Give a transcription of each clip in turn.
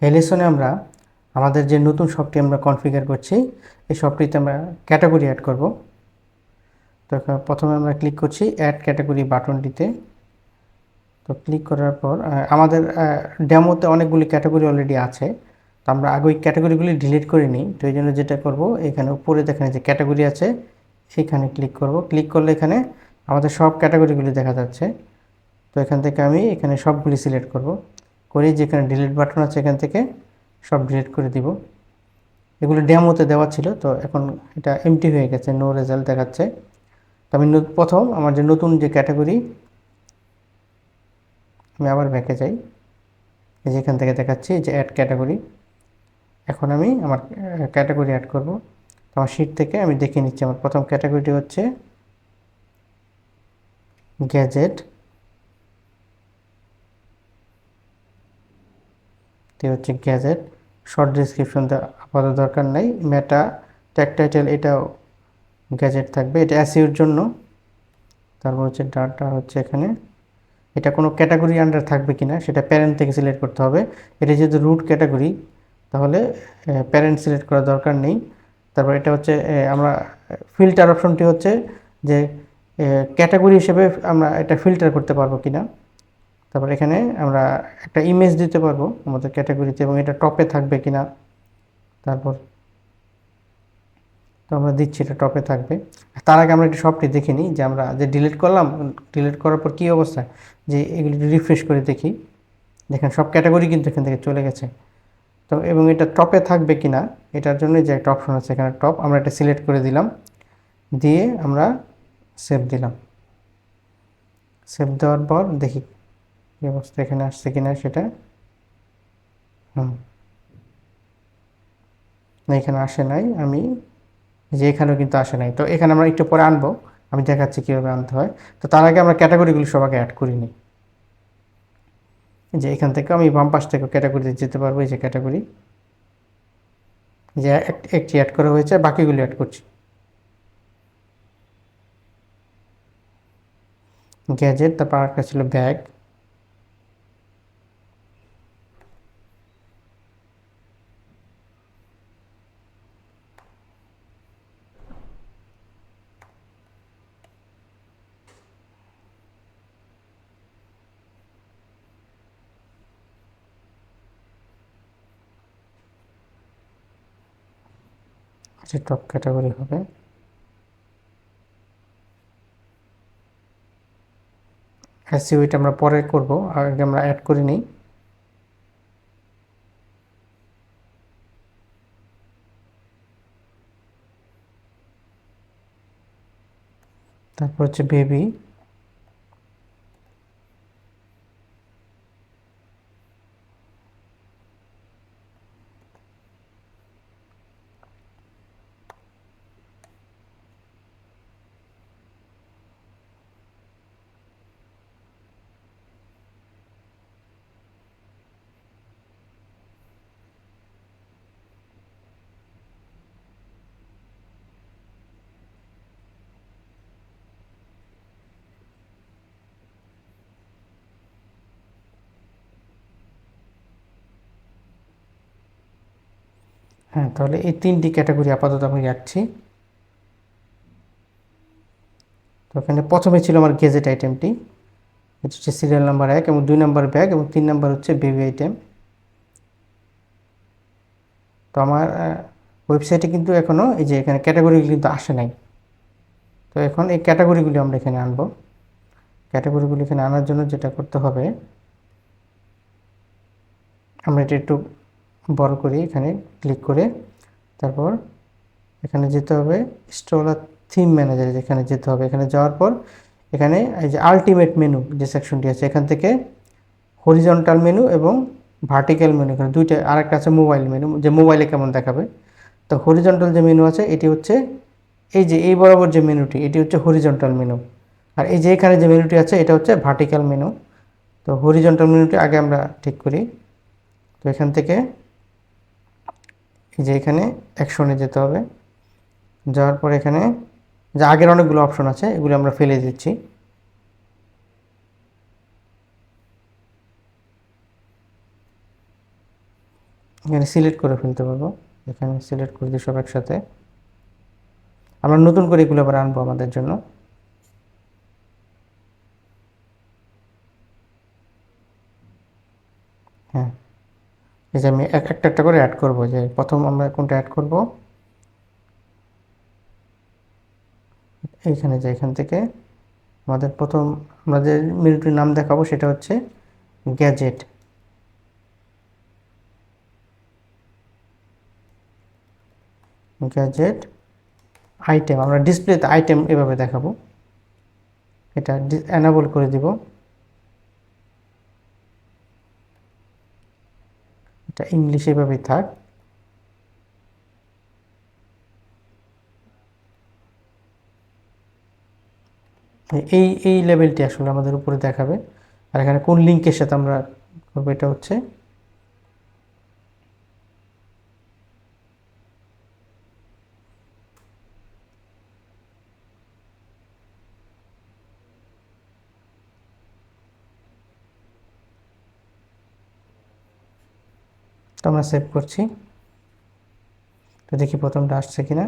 এই লেসনে আমরা আমাদের যে নতুন শপটি আমরা কনফিগার করছি এই শপটিতে আমরা ক্যাটাগরি অ্যাড করব। তো প্রথমে আমরা ক্লিক করছি অ্যাড ক্যাটাগরি বাটনটিতে। তো ক্লিক করার পর আমাদের ডেমোতে অনেকগুলি ক্যাটাগরি অলরেডি আছে। তো আমরা আগে ওই ক্যাটাগরিগুলি ডিলিট করে নিই। তো এই জন্য যেটা করব, এখানে উপরে দেখেন যে ক্যাটাগরি আছে, সেইখানে ক্লিক করব। ক্লিক করলে এখানে আমাদের সব ক্যাটাগরিগুলি দেখা যাচ্ছে। তো এখান থেকে আমি এখানে সবগুলি সিলেক্ট করব, করে যেখানে ডিলিট বাটন আছে এখান থেকে সব ডিলিট করে দিব। এগুলো ডেমোতে দেওয়া ছিল, তো এখন এটা এমটি হয়ে গেছে, নো রেজাল্ট দেখাচ্ছে। তো আমি প্রথম আমার যে নতুন যে ক্যাটাগরি, আমি আবার ব্যাকে যাই, এই যেখান থেকে দেখাচ্ছি যে অ্যাড ক্যাটাগরি। এখন আমি আমার ক্যাটাগরি অ্যাড করব। আমার শিট থেকে আমি দেখে নিচ্ছি আমার প্রথম ক্যাটাগরিটি হচ্ছে গ্যাজেট। হচ্ছে গ্যাজেট, শর্ট ডিসক্রিপশন আপাতত দরকার নাই। মেটা ট্যাগ টাইটেল এটাও গ্যাজেট থাকবে, এটা এসইওর জন্য। তারপর হচ্ছে ডাটা হচ্ছে এখানে, এটা কোনো ক্যাটাগরি আন্ডার থাকবে কিনা সেটা প্যারেন্ট থেকে সিলেক্ট করতে হবে। এটা যেহেতু রুট ক্যাটাগরি, তাহলে প্যারেন্ট সিলেক্ট করার দরকার নেই। তারপর এটা হচ্ছে আমরা ফিল্টার অপশনটি হচ্ছে যে ক্যাটাগরি হিসেবে আমরা এটা ফিল্টার করতে পারবো কিনা। তারপর এখানে আমরা একটা ইমেজ দিতে পারবো আমাদের ক্যাটাগরিতে, এবং এটা টপে থাকবে কিনা। তারপর তো আমরা দিচ্ছি এটা টপে থাকবে। তার আগে আমরা একটু সবটি দেখে নিই যে আমরা যে ডিলিট করলাম, ডিলিট করার পর কী অবস্থা, যে এগুলি রিফ্রেশ করে দেখি। দেখেন সব ক্যাটাগরি কিন্তু এখান থেকে চলে গেছে। তো এবং এটা টপে থাকবে কিনা এটার জন্য যে একটা অপশন আছে এখানে টপ, আমরা এটা সিলেক্ট করে দিলাম, দিয়ে আমরা সেভ দিলাম। সেভ দেওয়ার পর দেখি কী অবস্থা এখানে আসছে কিনা সেটা। না, এখানে আসে নাই। আমি যে এখানেও কিন্তু আসে নাই, তো এখানে আমরা একটু পরে আনবো, আমি দেখাচ্ছি কীভাবে আনতে হয়। তো তার আগে আমরা ক্যাটাগরিগুলো সবাইকে অ্যাড করি নিই। যে এখান থেকে আমি বাম পাশ থেকে ক্যাটাগরিতে যেতে পারবো, এই যে ক্যাটাগরি, যে একটি অ্যাড করা হয়েছে, বাকিগুলো অ্যাড করছি। গ্যাজেট, তারপর আরেকটা ছিল ব্যাগ, আচ্ছা টপ ক্যাটাগরি হবে। এসইও এটা আমরা পরে করব, আগে আমরা অ্যাড করে নিই। তারপর হচ্ছে বেবি, হ্যাঁ। তাহলে এই তিনটি ক্যাটাগরি আপাতত আমি রাখছি। তো এখানে প্রথমে ছিল আমার গেজেট আইটেমটি, এটা হচ্ছে সিরিয়াল নাম্বার 1, এবং 2 নাম্বার ব্যাগ, এবং 3 নাম্বার হচ্ছে বেবি আইটেম। তো আমার ওয়েবসাইটে কিন্তু এখনও এই যে এখানে ক্যাটাগরিগুলি কিন্তু আসে নাই। তো এখন এই ক্যাটাগরিগুলি আমরা এখানে আনবো। ক্যাটাগরিগুলি এখানে আনার জন্য যেটা করতে হবে, আমরা এটা একটু বড় করি, এখানে ক্লিক করে তারপর এখানে যেতে হবে স্ট্রলার থিম ম্যানেজারে, যেখানে যেতে হবে। এখানে যাওয়ার পর এখানে এই যে আলটিমেট মেনু যে সেকশনটি আছে, এখান থেকে হরিজন্টাল মেনু এবং ভার্টিক্যাল মেনু, এখানে দুইটা, আরেকটা আছে মোবাইল মেনু, যে মোবাইলে কেমন দেখাবে। তো হরিজন্টাল যে মেনু আছে এটি হচ্ছে এই যে এই বরাবর যে মেনুটি, এটি হচ্ছে হরিজন্টাল মেনু। আর এই যে এখানে যে মেনুটি আছে এটা হচ্ছে ভার্টিক্যাল মেনু। তো হরিজন্টাল মেনুটি আগে আমরা ঠিক করি। তো এখান থেকে এই যে এখানে অ্যাকশনে যেতে হবে, যাওয়ার পর এখানে যে আগের অনেকগুলো অপশন আছে এগুলো আমরা ফেলে দিচ্ছি। এখানে সিলেক্ট করে ফেলতে পারবো, এখানে সিলেক্ট করে দিই সব একসাথে। আমরা নতুন করে এগুলো আবার আনবো আমাদের জন্য। হ্যাঁ, এই যে আমি একটা একটা করে অ্যাড করব, যে প্রথম আমরা কোনটা অ্যাড করব, এইখানে যে এখান থেকে আমাদের প্রথম আমরা যে মেনুটির নাম দেখাবো সেটা হচ্ছে গ্যাজেট। গ্যাজেট আইটেম, আমরা ডিসপ্লেতে আইটেম এভাবে দেখাবো, এটা এনাবল করে দিব, এটা ইংলিশ এভাবেই থাক। এই লেভেলটি আসলে আমাদের উপরে দেখাবে। আর এখানে কোন লিঙ্কের সাথে আমরা করবো, এটা হচ্ছে তো আমরা সেভ করছি, তো দেখি প্রথমটা আসছে কিনা।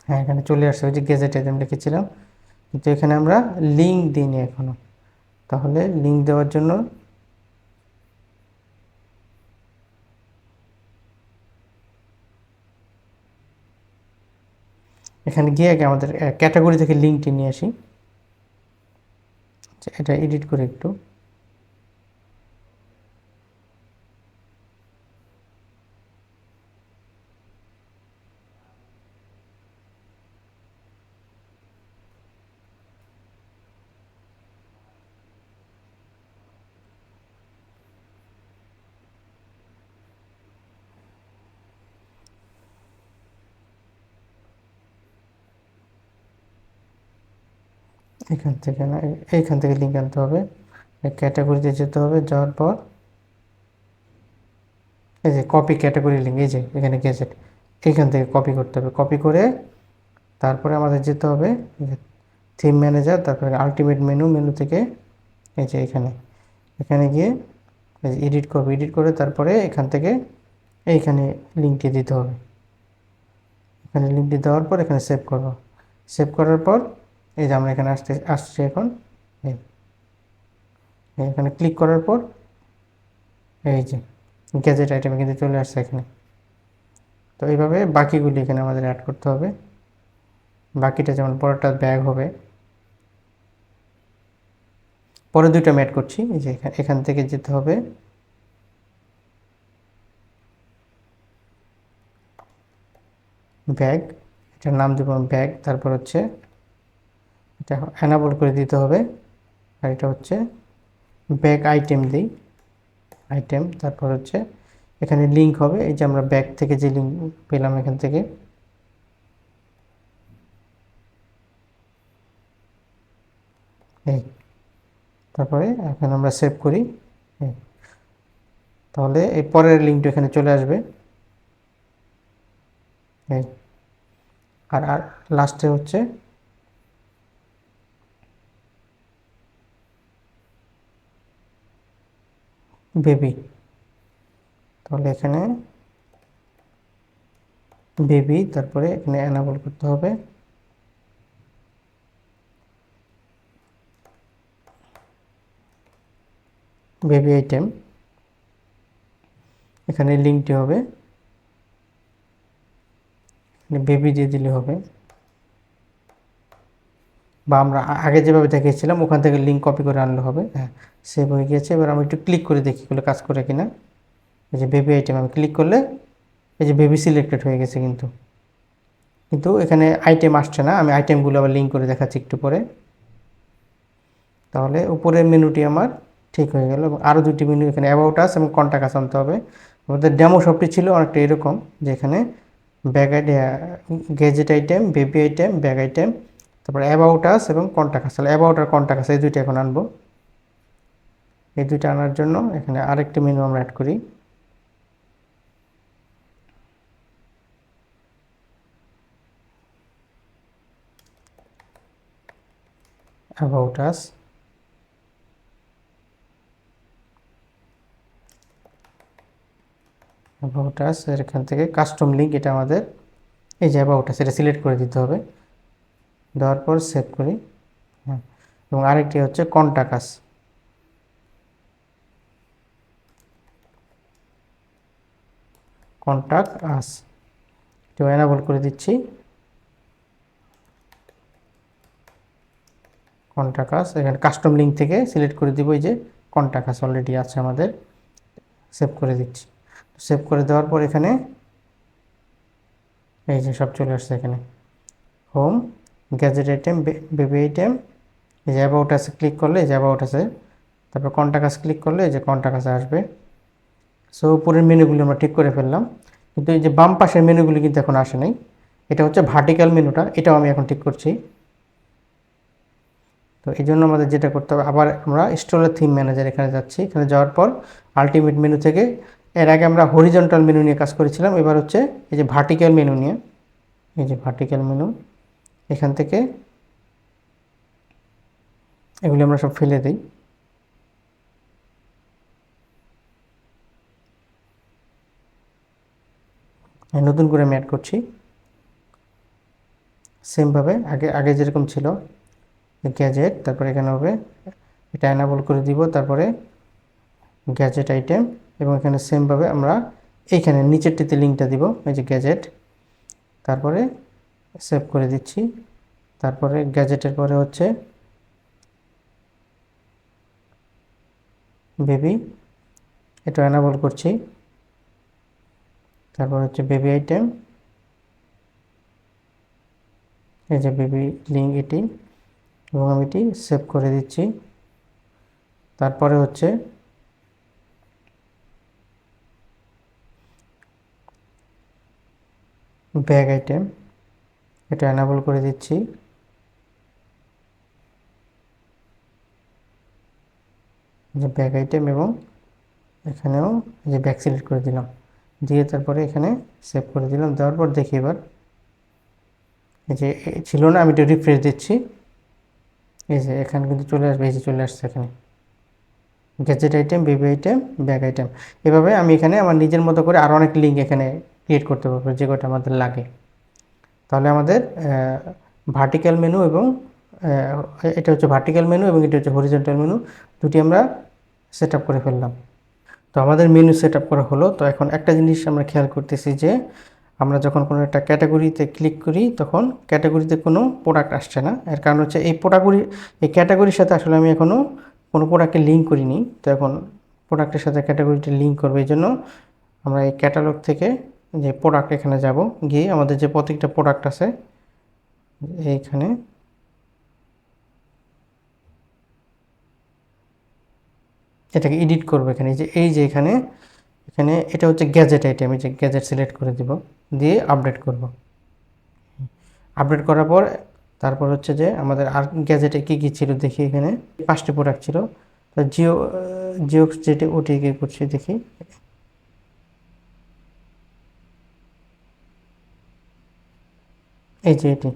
হ্যাঁ, এখানে চলে আসছে, ওই যে গেজেট আইটেম লিখেছিলাম, কিন্তু এখানে আমরা লিঙ্ক দিইনি এখনো। তাহলে লিঙ্ক দেওয়ার জন্য এখানে গিয়ে আগে আমাদের ক্যাটাগরি থেকে লিঙ্কটি নিয়ে আসি। এটা এডিট করে একটু, এখান থেকে না, এইখান থেকে লিঙ্ক আনতে হবে, ক্যাটাগরিতে যেতে হবে, যাওয়ার পর এই যে কপি ক্যাটাগরি লিঙ্ক, এই যে এখানে গেজেট, এইখান থেকে কপি করতে হবে। কপি করে তারপরে আমাদের যেতে হবে থিম ম্যানেজার, তারপরে আলটিমেট মেনু, মেনু থেকে এই যে এখানে, এখানে গিয়ে এডিট করবো, এডিট করে তারপরে এখান থেকে এইখানে লিঙ্কটি দিতে হবে। এখানে লিঙ্কটি দেওয়ার পর এখানে সেভ করব, সেভ করার পর এই যে আমরা এখানে আসছি এখন, এখানে ক্লিক করার পর এই যে গ্যাজেট আইটেমে কিন্তু চলে আসছে এখানে। তো এইভাবে বাকিগুলি এখানে আমাদের অ্যাড করতে হবে। বাকিটা যেমন পরেরটা ব্যাগ হবে, পরে দুইটা আমি অ্যাড করছি। এই যে এখান থেকে যেতে হবে ব্যাগ, এটার নাম দেবো ব্যাগ, তারপর হচ্ছে এটা অ্যানাবল করে দিতে হবে। আর এটা হচ্ছে ব্যাগ আইটেম দিই, আইটেম, তারপর হচ্ছে এখানে লিঙ্ক হবে, এই যে আমরা ব্যাগ থেকে যে লিঙ্ক পেলাম এখান থেকে, এই, তারপরে এখন আমরা সেভ করি, তাহলে এই পরের লিঙ্কটা এখানে চলে আসবে। এই আর লাস্টে হচ্ছে বেবি, তাহলে এখানে বেবি, তারপরে এখানে অ্যানাবল করতে হবে বেবি আইটেম, এখানে লিঙ্কটি হবে, বেবি দিয়ে দিলে হবে, বা আমরা আগে যেভাবে দেখিয়েছিলাম ওখান থেকে লিঙ্ক কপি করে আনলে হবে। হ্যাঁ, সেভ হয়ে গিয়েছে। এবার আমি একটু ক্লিক করে দেখি এগুলো কাজ করে কিনা। এই যে বেবি আইটেম আমি ক্লিক করলে এই যে বেবি সিলেক্টেড হয়ে গেছে, কিন্তু কিন্তু এখানে আইটেম আসছে না। আমি আইটেমগুলো আবার লিঙ্ক করে দেখাচ্ছি একটু পরে। তাহলে উপরের মেনুটি আমার ঠিক হয়ে গেল, এবং আরও দুটি মেনু এখানে অ্যাবাউট আস এবং কন্টাক্ট আস আনতে হবে। আমাদের ডেমো শপটি ছিল অনেকটা এরকম, যে এখানে bag gadget item, baby item, bag item, তারপরে অ্যাবাউট আস এবং কন্টাক্ট আস। তাহলে অ্যাবাউট আর কন্টাক্ট আস এই দুইটা এখন আনবো। এই দুইটা আনার জন্য এখানে আরেকটি মেনু আমরা অ্যাড করি, অ্যাবাউট আস, অ্যাবাউট আস এর এখান থেকে কাস্টম লিঙ্ক, এটা আমাদের এই যে অ্যাবাউট আস এটা সিলেক্ট করে দিতে হবে। দেওয়ার পর সেভ করি। হ্যাঁ, এবং আরেকটি হচ্ছে কন্টাক্ট আস, কন্টাক্ট আস এটা এনাবল করে দিচ্ছি। কন্টাক্ট আস এখানে কাস্টম লিঙ্ক থেকে সিলেক্ট করে দিব, এই যে কন্টাক্ট আস অলরেডি আছে আমাদের, সেভ করে দিচ্ছি। সেভ করে দেওয়ার পর এখানে এই যে সব চলে আসছে এখানে, home, gadget item, baby item, এই যে অ্যাবাউট আছে ক্লিক করলে এই যে অ্যাবাউট আছে, তারপর কন্টাক্ট আস ক্লিক করলে এই যে কন্টাক্ট আস আসবে। সো উপরের মেনুগুলি আমরা ঠিক করে ফেললাম, কিন্তু এই যে বাম পাশের মেনুগুলি কিন্তু এখন আসে নাই। এটা হচ্ছে ভার্টিক্যাল মেনুটা, এটাও আমি এখন ঠিক করছি। তো এই জন্য আমাদের যেটা করতে হবে, আবার আমরা স্টোরের থিম ম্যানেজার এখানে যাচ্ছি। এখানে যাওয়ার পর আলটিমেট মেনু থেকে, এর আগে আমরা হরিজন্টাল মেনু নিয়ে কাজ করেছিলাম, এবার হচ্ছে এই যে ভার্টিক্যাল মেনু নিয়ে, এই যে ভার্টিক্যাল মেনু, এখান থেকে এগুলি আমরা সব ফেলে দিই। নতুন করে আমি অ্যাড করছি সেমভাবে, আগে আগে যেরকম ছিল গ্যাজেট, তারপরে এখানে হবে এটা এনাবল করে দিব, তারপরে গ্যাজেট আইটেম, এবং এখানে সেমভাবে আমরা এইখানে নিচেরটিতে লিঙ্কটা দিব, এই যে গ্যাজেট, তারপরে সেভ করে দিচ্ছি। তারপরে গ্যাজেটের পরে হচ্ছে বেবি, এটা এনাবল করছি। তারপর হচ্ছে বেবি আইটেম, এই যে বেবি লিঙ্ক এটি, এবং আমি এটি সেভ করে দিচ্ছি। তারপরে হচ্ছে ব্যাগ আইটেম, এটা এনাবল করে দিচ্ছি। যে ব্যাগ আইটেম, এবং এখানেও যে ব্যাগ সিলেক্ট করে দিলাম, দিয়ে তারপরে এখানে সেভ করে দিলাম। দেওয়ার পর দেখি এবার এই যে ছিল না, আমি এটা রিফ্রেশ দিচ্ছি, এই যে এখানে কিন্তু চলে আসবে, এই যে চলে আসছে এখানে gadget item, baby item, bag item. এভাবে আমি এখানে আমার নিজের মতো করে আরও অনেক লিঙ্ক এখানে ক্রিয়েট করতে পারবো, যে কটা আমাদের লাগে। তাহলে আমাদের ভার্টিক্যাল মেনু এবং এটা হচ্ছে ভার্টিক্যাল মেনু এবং এটা হচ্ছে হরিজন্টাল মেনু, দুটি আমরা সেট আপ করে ফেললাম। তো আমাদের মেনু সেট আপ করা হলো। তো এখন একটা জিনিস আমরা খেয়াল করতেছি যে আমরা যখন কোনো একটা ক্যাটাগরিতে ক্লিক করি, তখন ক্যাটাগরিতে কোনো প্রোডাক্ট আসছে না। এর কারণ হচ্ছে এই ক্যাটাগরির সাথে আসলে আমি এখনও কোনো প্রোডাক্টকে লিঙ্ক করিনি। তো এখন প্রোডাক্টের সাথে ক্যাটাগরিটা লিঙ্ক করবো, এই জন্য আমরা এই ক্যাটালগ থেকে যে প্রোডাক্ট এখানে যাব, গিয়ে আমাদের যে প্রত্যেকটা প্রোডাক্ট আছে এইখানে এটাকে এডিট করবো। এখানে এই যে এখানে এখানে এটা হচ্ছে গ্যাজেট আইটেম, এই যে গ্যাজেট সিলেক্ট করে দিব, দিয়ে আপডেট করব। আপডেট করার পর তারপর হচ্ছে যে আমাদের আর গ্যাজেটে কী কী ছিল দেখি, এখানে 5টি প্রোডাক্ট ছিল। তো জিওক্স যেটি ওটি কী করছি দেখি, এই যে এটি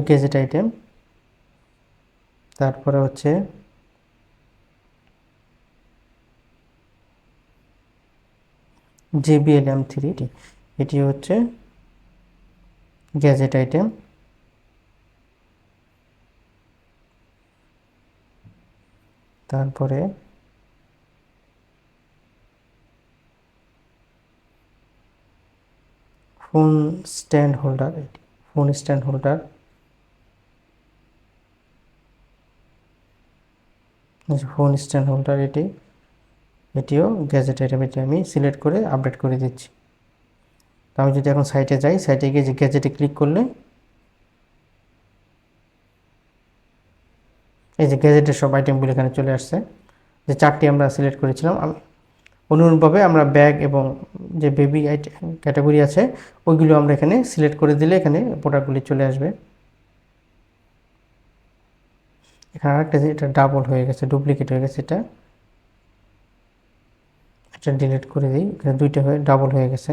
গ্যাজেট আইটেম। তারপরে হচ্ছে JBL M3, এটি হচ্ছে গ্যাজেট আইটেম। তারপরে ফোন স্ট্যান্ড হোল্ডার, এটি phone stand holder, phone stand holder এটিও গ্যাজেট আইটেম, এটি আমি সিলেক্ট করে আপডেট করে দিচ্ছি। তো আমি যদি এখন সাইটে যাই, সাইটে গিয়ে যে গ্যাজেটে ক্লিক করলে এই যে গ্যাজেটের সব আইটেমগুলো এখানে চলে আসছে, যে 4টি আমরা সিলেক্ট করেছিলাম। অনুরূপভাবে আমরা ব্যাগ এবং যে বেবি আইটেম ক্যাটাগরি আছে ওইগুলো আমরা এখানে সিলেক্ট করে দিলে এখানে প্রোডাক্টগুলি চলে আসবে। এখানে আরেকটা যে এটা ডাবল হয়ে গেছে, ডুপ্লিকেট হয়ে গেছে, এটা ডিলিট করে দিই। এখানে 2টা হয়ে ডাবল হয়ে গেছে।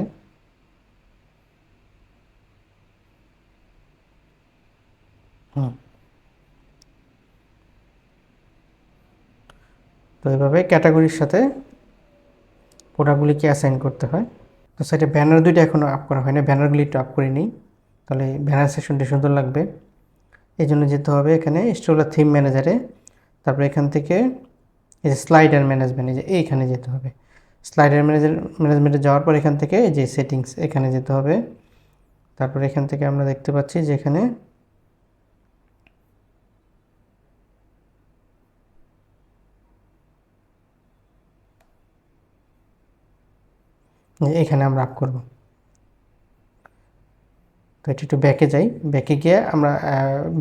তো এইভাবে ক্যাটাগরির সাথে প্রোডাক্টগুলিকে অ্যাসাইন করতে হয়। তো সাইডে ব্যানার দুইটা এখনও আপ করা হয় না, ব্যানারগুলি একটু আপ করে নিই, তাহলে ব্যানার সেকশনটি সুন্দর লাগবে। এই জন্য যেতে হবে এখানে স্ট্রোলার থিম ম্যানেজারে, তারপরে এখান থেকে এই যে স্লাইডার ম্যানেজমেন্ট, এই যে এইখানে যেতে হবে। স্লাইডার ম্যানেজমেন্টে যাওয়ার পর এখান থেকে যে সেটিংস এখানে যেতে হবে। তারপর এখান থেকে আমরা দেখতে পাচ্ছি যে এখানে এখানে আমরা আপ করব। তো এটা একটু ব্যাকে যাই, ব্যাকে গিয়ে আমরা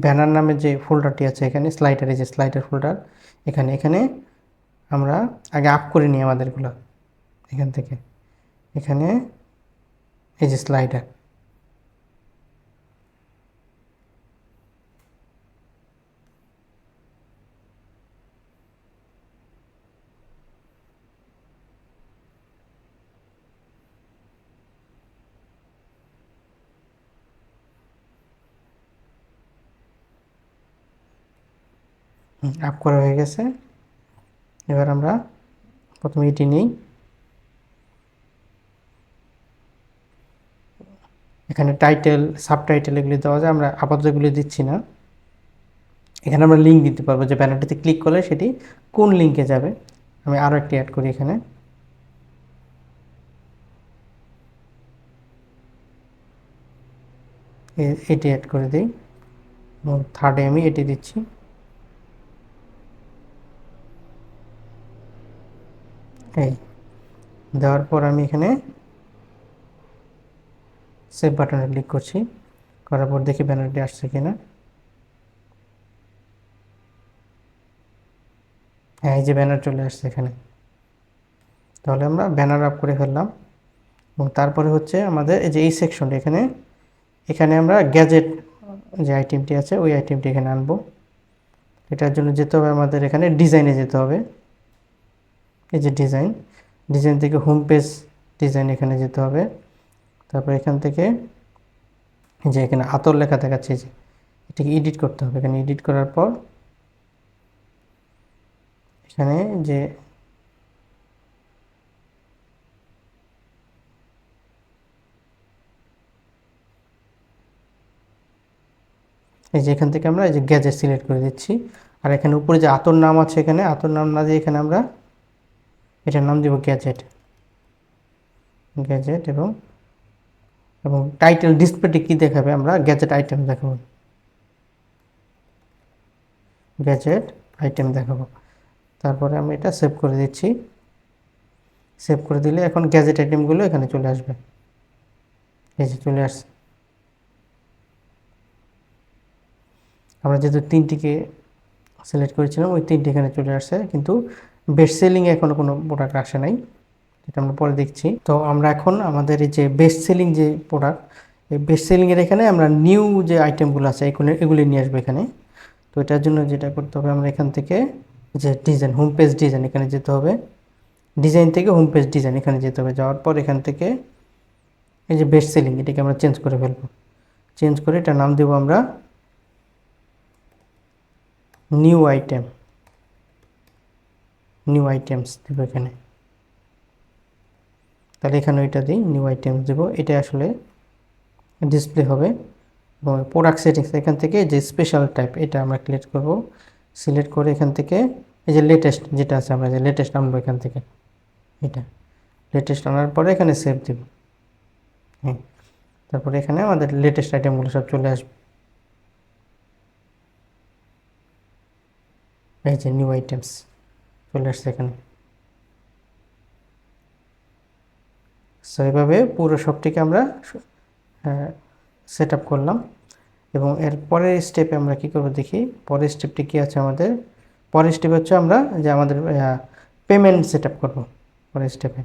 ব্যানার নামে যে ফোল্ডারটি আছে এখানে স্লাইডারে, যে স্লাইডার ফোল্ডার এখানে এখানে আমরা আগে আপ করে নিই আমাদেরগুলো। এখান থেকে এখানে এই যে স্লাইডার, আপ করা হয়ে গেছে। এবার আমরা প্রথমে এটি নিই, এখানে টাইটেল সাবটাইটেল এগুলি দেওয়া যায়, আমরা আপাতত এগুলি দিচ্ছি না। এখানে আমরা লিঙ্ক দিতে পারবো, যে ব্যানারটিতে ক্লিক করলে সেটি কোন লিঙ্কে যাবে। আমি আরও একটি অ্যাড করি, এখানে এটি অ্যাড করে দিই এবং থার্ডে আমি এটি দিচ্ছি। এই দেওয়ার পর আমি এখানে সেভ বাটনে ক্লিক করছি, করার পর দেখি ব্যানারটি আসছে কিনা। হ্যাঁ, এই যে ব্যানার চলে আসছে এখানে। তাহলে আমরা ব্যানার আপ করে ফেললাম। এবং তারপরে হচ্ছে আমাদের এই যে এই সেকশনটা এখানে, এখানে আমরা গ্যাজেট যে আইটেমটি আছে ওই আইটেমটি এখানে আনবো। এটার জন্য যেতে হবে আমাদের এখানে ডিজাইনে যেতে হবে। এই যে ডিজাইন, ডিজাইন থেকে হোম পেজ ডিজাইন এখানে যেতে হবে। তারপর এখান থেকে যে এখানে আতর লেখা দেখাচ্ছে, যে এটাকে এডিট করতে হবে। এখানে এডিট করার পর এখানে যে এই যে এখান থেকে আমরা এই যে গ্যাজেট সিলেক্ট করে দিচ্ছি। আর এখানে উপরে যে আতর নাম আছে, এখানে আতর নাম না দিয়ে এখানে আমরা এটার নাম দেব গ্যাজেট, গ্যাজেট। এবং এবং টাইটেল ডিসপ্লেটি কী দেখাবে, আমরা গ্যাজেট আইটেম দেখাবো, গ্যাজেট আইটেম দেখাবো। তারপরে আমি এটা সেভ করে দিচ্ছি। সেভ করে দিলে এখন গ্যাজেট আইটেমগুলো এখানে চলে আসবে। এই যে চলে আসছে। আমরা যেহেতু তিনটিকে সিলেক্ট করেছিলাম, ওই তিনটি এখানে চলে আসছে, কিন্তু বেস্ট সেলিংয়ে এখনও কোনো প্রোডাক্ট আসে নাই, এটা আমরা পরে দেখছি। তো আমরা এখন আমাদের এই যে বেস্ট সেলিং যে প্রোডাক্ট, এই বেস্ট সেলিংয়ের এখানে আমরা নিউ যে আইটেমগুলো আছে এগুলি নিয়ে আসবো এখানে। তো এটার জন্য যেটা করতে হবে, আমরা এখান থেকে যে ডিজাইন হোম পেজ ডিজাইন এখানে যেতে হবে। ডিজাইন থেকে হোম পেজ ডিজাইন এখানে যেতে হবে। যাওয়ার পর এখান থেকে এই যে বেস্ট সেলিং এটাকে আমরা চেঞ্জ করে ফেলবো। চেঞ্জ করে এটার নাম দেবো আমরা নিউ আইটেম, নিউ আইটেমস দেবো এখানে। তাহলে এখানে ওইটা দিই, নিউ আইটেমস দেবো। এটা আসলে ডিসপ্লে হবে। এবং প্রোডাক্ট সেটিংস এখান থেকে যে স্পেশাল টাইপ এটা আমরা সিলেক্ট করব। সিলেক্ট করে এখান থেকে এই যে লেটেস্ট যেটা আছে, আমরা যে লেটেস্ট আনবো এখান থেকে, এটা লেটেস্ট আনার পরে এখানে সেভ দেব। হ্যাঁ, তারপরে এখানে আমাদের লেটেস্ট আইটেমগুলো সব চলে আসবে। এই যে নিউ আইটেমস চলে আসছে এখানে। সো এইভাবে পুরো শপটিকে আমরা সেট আপ করলাম। এবং এর পরের স্টেপে আমরা কী করবো দেখি, পরের স্টেপটি কী আছে আমাদের। পরের স্টেপ হচ্ছে আমরা যে আমাদের পেমেন্ট সেট আপ করবো পরের স্টেপে।